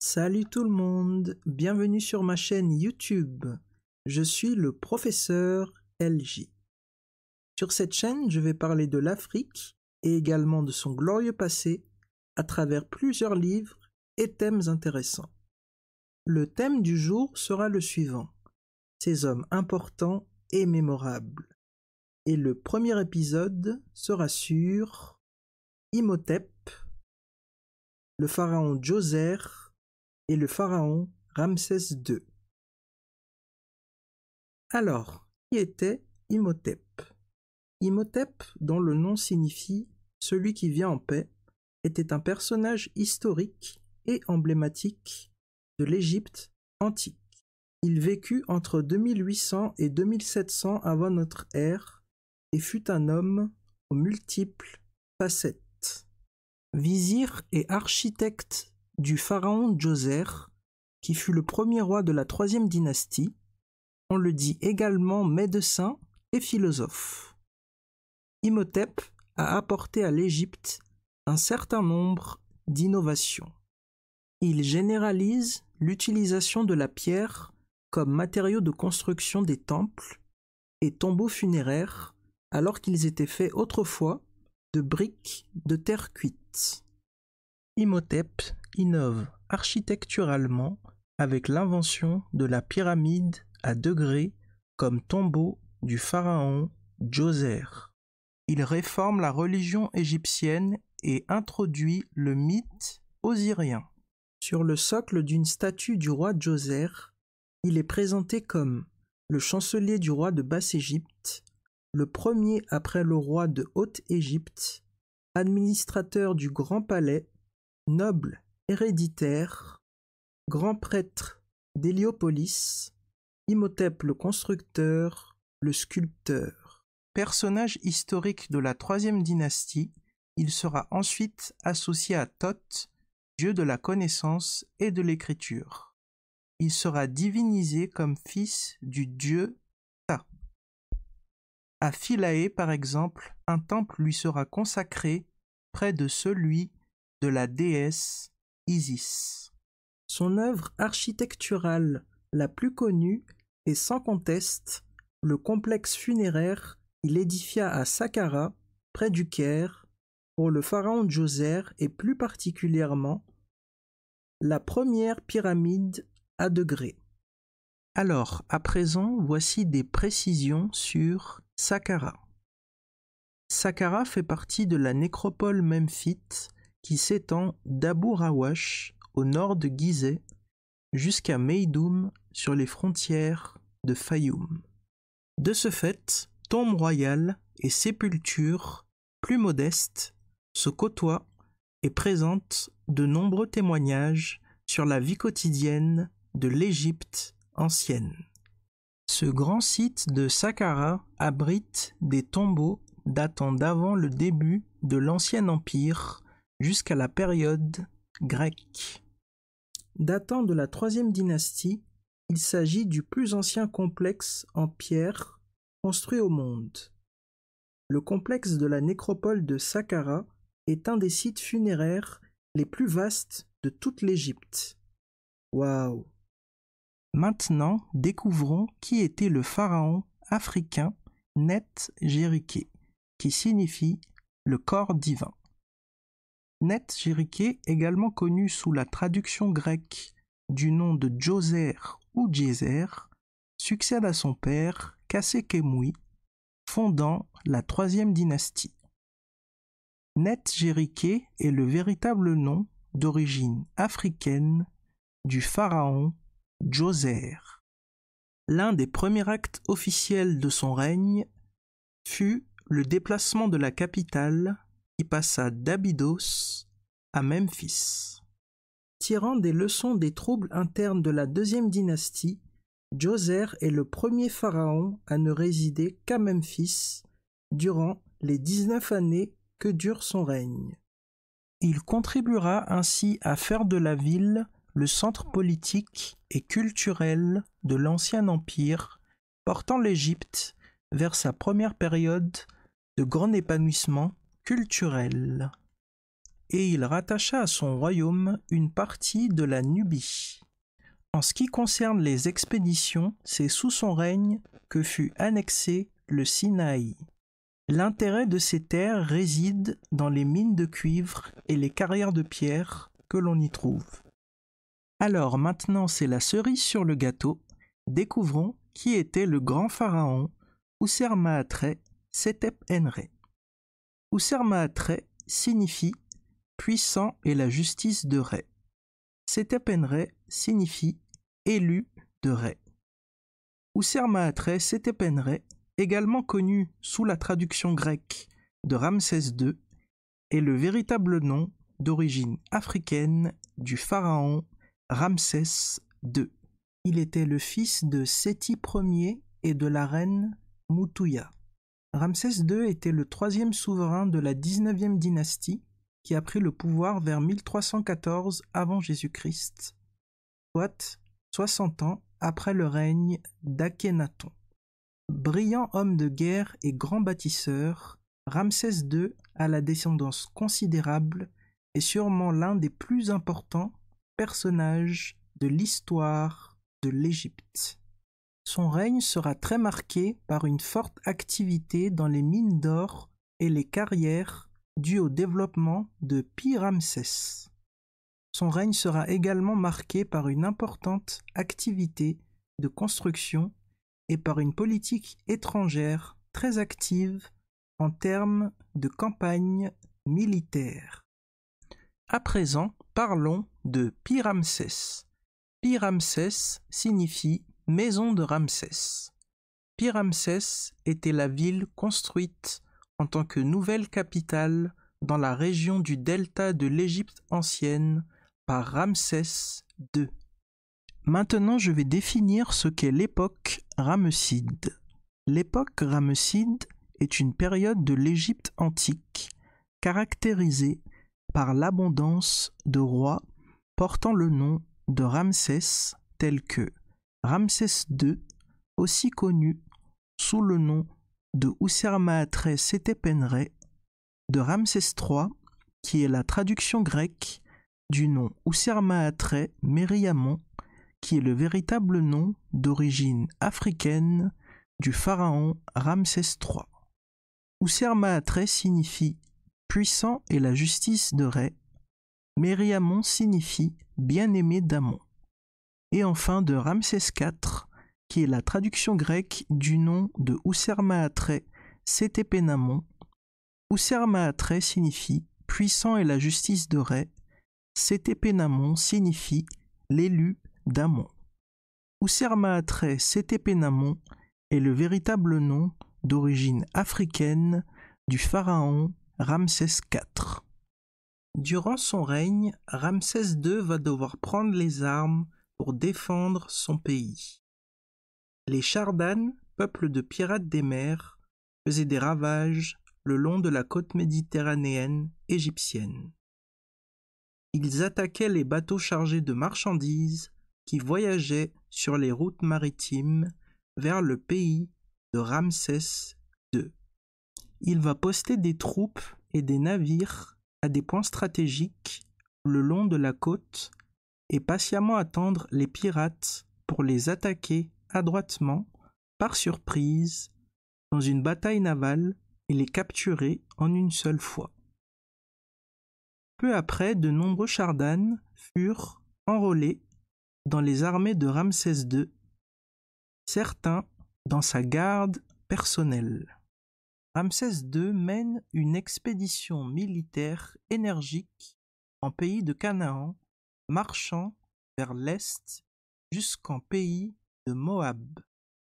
Salut tout le monde, bienvenue sur ma chaîne YouTube. Je suis le professeur LJ. Sur cette chaîne, je vais parler de l'Afrique et également de son glorieux passé à travers plusieurs livres et thèmes intéressants. Le thème du jour sera le suivant: ces hommes importants et mémorables. Et le premier épisode sera sur Imhotep, le pharaon Djoser et le pharaon Ramsès II. Alors, qui était Imhotep? Imhotep, dont le nom signifie « celui qui vient en paix », était un personnage historique et emblématique de l'Égypte antique. Il vécut entre 2800 et 2700 avant notre ère et fut un homme aux multiples facettes. Vizir et architecte du pharaon Djoser, qui fut le premier roi de la troisième dynastie, on le dit également médecin et philosophe. Imhotep a apporté à l'Égypte un certain nombre d'innovations. Il généralise l'utilisation de la pierre comme matériau de construction des temples et tombeaux funéraires, alors qu'ils étaient faits autrefois de briques de terre cuite. Imhotep innove architecturalement avec l'invention de la pyramide à degrés comme tombeau du pharaon Djoser. Il réforme la religion égyptienne et introduit le mythe osirien. Sur le socle d'une statue du roi Djoser, il est présenté comme le chancelier du roi de Basse-Égypte, le premier après le roi de Haute-Égypte, administrateur du grand palais, noble héréditaire, grand prêtre d'Héliopolis, Imhotep le constructeur, le sculpteur. Personnage historique de la troisième dynastie, il sera ensuite associé à Thoth, dieu de la connaissance et de l'écriture. Il sera divinisé comme fils du dieu Ptah. À Philae, par exemple, un temple lui sera consacré près de celui de la déesse Isis. Son œuvre architecturale la plus connue est sans conteste le complexe funéraire qu'il édifia à Saqqara, près du Caire, pour le pharaon Djoser et plus particulièrement la première pyramide à degrés. Alors, à présent, voici des précisions sur Saqqara. Saqqara fait partie de la nécropole memphite qui s'étend d'Abu Rawash au nord de Gizeh jusqu'à Meydoum sur les frontières de Fayoum. De ce fait, tombes royales et sépultures plus modestes se côtoient et présentent de nombreux témoignages sur la vie quotidienne de l'Égypte ancienne. Ce grand site de Saqqara abrite des tombeaux datant d'avant le début de l'Ancien Empire jusqu'à la période grecque. Datant de la troisième dynastie, il s'agit du plus ancien complexe en pierre construit au monde. Le complexe de la nécropole de Saqqara est un des sites funéraires les plus vastes de toute l'Égypte. Waouh! Maintenant, découvrons qui était le pharaon africain Net-Jériké, qui signifie le corps divin. Net-Jériké, également connu sous la traduction grecque du nom de Djoser ou Djéser, succède à son père Khâsekhemoui, fondant la troisième dynastie. Net-Jériké est le véritable nom d'origine africaine du pharaon Djoser. L'un des premiers actes officiels de son règne fut le déplacement de la capitale qui passa d'Abydos à Memphis. Tirant des leçons des troubles internes de la deuxième dynastie, Djoser est le premier pharaon à ne résider qu'à Memphis durant les 19 années que dure son règne. Il contribuera ainsi à faire de la ville le centre politique et culturel de l'Ancien Empire, portant l'Égypte vers sa première période de grand épanouissement culturel. et il rattacha à son royaume une partie de la Nubie. En ce qui concerne les expéditions, c'est sous son règne que fut annexé le Sinaï. L'intérêt de ces terres réside dans les mines de cuivre et les carrières de pierre que l'on y trouve. Alors maintenant c'est la cerise sur le gâteau, découvrons qui était le grand pharaon Ousermahatré Sétep-Enré. Ousermahatré signifie « puissant et la justice de Ré ». Sétep-Enré signifie « élu de Ré ». Ousermahatré Sétep-Enré, également connu sous la traduction grecque de Ramsès II, est le véritable nom d'origine africaine du pharaon Ramsès II. Il était le fils de Séti Ier et de la reine Moutouya. Ramsès II était le troisième souverain de la 19e dynastie qui a pris le pouvoir vers 1314 avant Jésus-Christ, soit 60 ans après le règne d'Akhénaton. Brillant homme de guerre et grand bâtisseur, Ramsès II a la descendance considérable et sûrement l'un des plus importants personnages de l'histoire de l'Égypte. Son règne sera très marqué par une forte activité dans les mines d'or et les carrières due au développement de Pi-Ramsès. Son règne sera également marqué par une importante activité de construction et par une politique étrangère très active en termes de campagne militaire. À présent, parlons de Pi-Ramsès. Pi-Ramsès signifie « maison de Ramsès ». Pi-Ramsès était la ville construite en tant que nouvelle capitale dans la région du delta de l'Égypte ancienne par Ramsès II. Maintenant, je vais définir ce qu'est l'époque ramesside. L'époque ramesside est une période de l'Égypte antique caractérisée par l'abondance de rois portant le nom de Ramsès tels que Ramsès II, aussi connu sous le nom de Ousermahatré Sétep-Enré, de Ramsès III, qui est la traduction grecque du nom Ousermahatré Mériamon, qui est le véritable nom d'origine africaine du pharaon Ramsès III. Ousermahatré signifie « puissant et la justice de Ré ». Mériamon signifie « bien-aimé d'Amon ». Et enfin de Ramsès IV, qui est la traduction grecque du nom de Ousermahatré Sétep-Enamon. Ousermahatré signifie « puissant et la justice de Ré ». Sétep-Enamon signifie « l'élu d'Amon ». Ousermahatré Sétep-Enamon est le véritable nom d'origine africaine du pharaon Ramsès IV. Durant son règne, Ramsès II va devoir prendre les armes pour défendre son pays. Les Chardanes, peuple de pirates des mers, faisaient des ravages le long de la côte méditerranéenne égyptienne. Ils attaquaient les bateaux chargés de marchandises qui voyageaient sur les routes maritimes vers le pays de Ramsès II. Il va poster des troupes et des navires à des points stratégiques le long de la côte et patiemment attendre les pirates pour les attaquer adroitement, par surprise, dans une bataille navale et les capturer en une seule fois. Peu après, de nombreux Chardanes furent enrôlés dans les armées de Ramsès II, certains dans sa garde personnelle. Ramsès II mène une expédition militaire énergique en pays de Canaan, marchant vers l'est jusqu'en pays de Moab.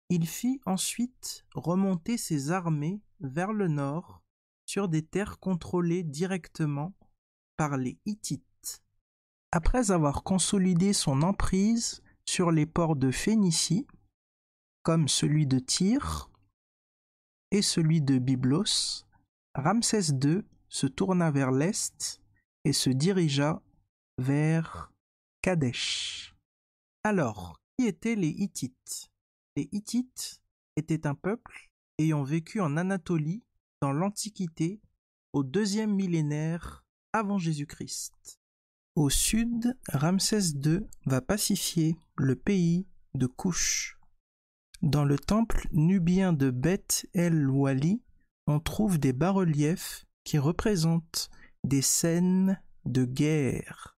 Il fit ensuite remonter ses armées vers le nord sur des terres contrôlées directement par les Hittites. Après avoir consolidé son emprise sur les ports de Phénicie, comme celui de Tyr et celui de Byblos, Ramsès II se tourna vers l'est et se dirigea vers Kadesh. Alors, qui étaient les Hittites? Les Hittites étaient un peuple ayant vécu en Anatolie dans l'Antiquité au 2e millénaire avant Jésus-Christ. Au sud, Ramsès II va pacifier le pays de Couche. Dans le temple nubien de Beth el-Wali, on trouve des bas-reliefs qui représentent des scènes de guerre.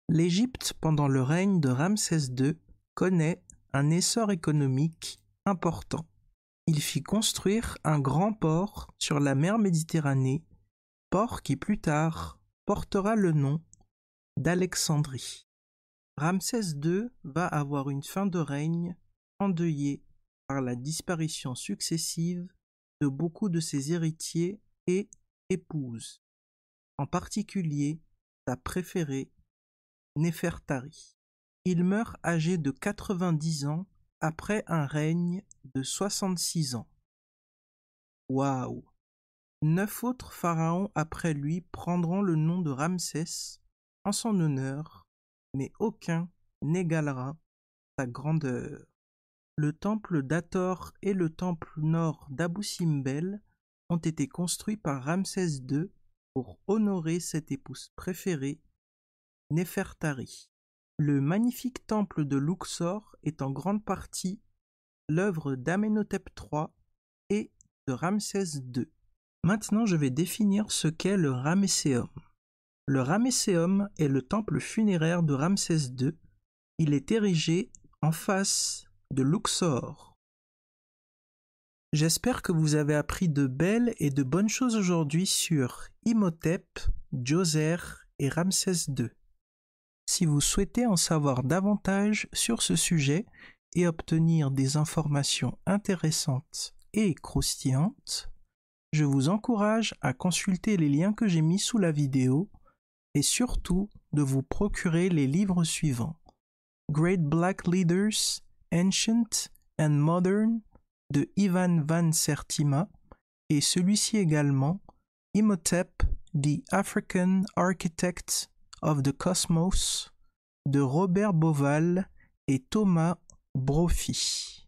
L'Égypte, pendant le règne de Ramsès II, connaît un essor économique important. Il fit construire un grand port sur la mer Méditerranée, port qui plus tard portera le nom d'Alexandrie. Ramsès II va avoir une fin de règne endeuillée par la disparition successive de beaucoup de ses héritiers et épouses, en particulier sa préférée, Néfertari. Il meurt âgé de 90 ans après un règne de 66 ans. Waouh! 9 autres pharaons après lui prendront le nom de Ramsès en son honneur, mais aucun n'égalera sa grandeur. Le temple d'Hathor et le temple nord d'Abou Simbel ont été construits par Ramsès II pour honorer cette épouse préférée, Néfertari. Le magnifique temple de Luxor est en grande partie l'œuvre d'Amenhotep III et de Ramsès II. Maintenant, je vais définir ce qu'est le Ramesséum. Le Ramesséum est le temple funéraire de Ramsès II. Il est érigé en face de Luxor. J'espère que vous avez appris de belles et de bonnes choses aujourd'hui sur Imhotep, Djoser et Ramsès II. Si vous souhaitez en savoir davantage sur ce sujet et obtenir des informations intéressantes et croustillantes, je vous encourage à consulter les liens que j'ai mis sous la vidéo et surtout de vous procurer les livres suivants: Great Black Leaders, Ancient and Modern de Ivan van Sertima et celui-ci également, Imhotep, the African Architect of the Cosmos de Robert Bauval et Thomas Brophy.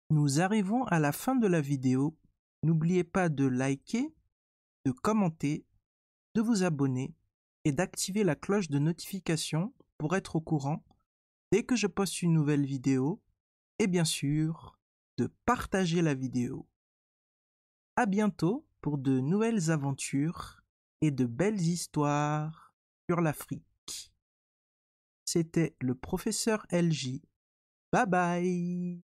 Nous arrivons à la fin de la vidéo. N'oubliez pas de liker, de commenter, de vous abonner et d'activer la cloche de notification pour être au courant dès que je poste une nouvelle vidéo et bien sûr de partager la vidéo. À bientôt pour de nouvelles aventures et de belles histoires sur l'Afrique. C'était le professeur LJ. Bye bye!